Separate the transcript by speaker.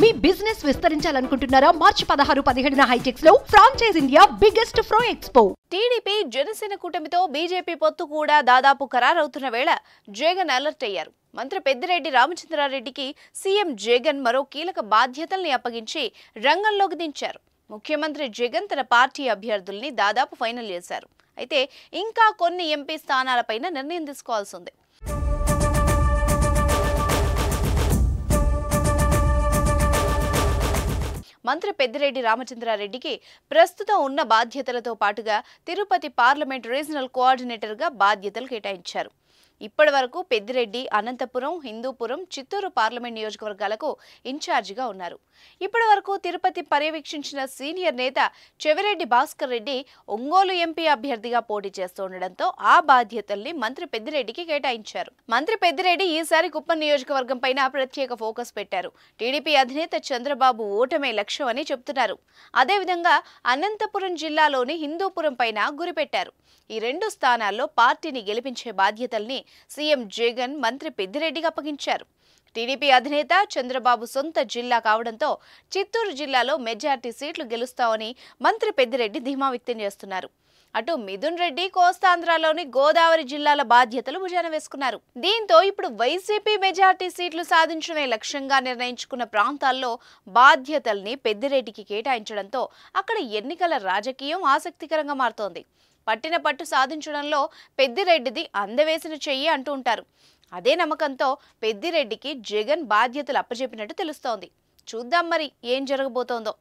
Speaker 1: మీ business విస్తరించాలనుకుంటున్నారా? మార్చి 16-17 హైటెక్స్ లో franchise India biggest ఫ్రో expo.
Speaker 2: TDP Janasena కూటమితో BJP పొత్తు కూడా దాదాపు ఖరారవుతున్న వేళ జగన్ అలర్ట్ అయ్యారు. మంత్రి పెద్దిరెడ్డి రామచంద్రారెడ్డికి సీఎం జగన్ మరో కీలక బాధ్యతల్ని అప్పగించి రంగంలోకి దించారు. ముఖ్యమంత్రి జగన్ తన పార్టీ అభ్యర్థుల్ని దాదాపు ఫైనల్ చేశారు. అయితే ఇంకా కొన్ని ఎంపీ స్థానాలపైన నిర్ణయం తీసుకోవాల్సి ఉంది. మంత్రి పెద్దిరెడ్డి రామచంద్రారెడ్డికి ప్రస్తుతం ఉన్న బాధ్యతలతో పాటుగా తిరుపతి పార్లమెంట్ రీజనల్ కోఆర్డినేటర్గా బాధ్యతలు కేటాయించారు. ఇప్పటి వరకు పెద్దిరెడ్డి అనంతపురం, హిందూపురం, చిత్తూరు పార్లమెంట్ నియోజకవర్గాలకు ఇన్ఛార్జిగా ఉన్నారు. ఇప్పటి వరకు తిరుపతి పర్యవేక్షించిన సీనియర్ నేత చెవిరెడ్డి భాస్కర్ రెడ్డి ఒంగోలు ఎంపీ అభ్యర్థిగా పోటీ చేస్తుండటంతో ఆ బాధ్యతల్ని మంత్రి పెద్దిరెడ్డికి కేటాయించారు. మంత్రి పెద్దిరెడ్డి ఈసారి కుప్పం నియోజకవర్గం పైన ప్రత్యేక ఫోకస్ పెట్టారు. టీడీపీ అధినేత చంద్రబాబు ఓటమే లక్ష్యం అని చెబుతున్నారు. అదేవిధంగా అనంతపురం జిల్లాలోని హిందూపురం పైన గురిపెట్టారు. ఈ రెండు స్థానాల్లో పార్టీని గెలిపించే బాధ్యతల్ని సీఎం జగన్ మంత్రి పెద్దిరెడ్డికి అప్పగించారు. టీడీపీ అధినేత చంద్రబాబు సొంత జిల్లా కావడంతో చిత్తూరు జిల్లాలో మెజార్టీ సీట్లు గెలుస్తామని మంత్రి పెద్దిరెడ్డి ధీమా వ్యక్తం చేస్తున్నారు. అటు మిథున్ రెడ్డి కోస్తాంధ్రలోని గోదావరి జిల్లాల బాధ్యతలు భుజాన వేసుకున్నారు. దీంతో ఇప్పుడు వైసీపీ మెజార్టీ సీట్లు సాధించడమే లక్ష్యంగా నిర్ణయించుకున్న ప్రాంతాల్లో బాధ్యతల్ని పెద్దిరెడ్డికి కేటాయించడంతో అక్కడ ఎన్నికల రాజకీయం ఆసక్తికరంగా మారుతోంది. పట్టిన పట్టు సాధించడంలో పెద్దిరెడ్డిది అందవేసిన చెయ్యి అంటూ ఉంటారు. అదే నమ్మకంతో పెద్దిరెడ్డికి జగన్ బాధ్యతలు అప్పచెప్పినట్టు తెలుస్తోంది. చూద్దాం మరి ఏం జరగబోతోందో.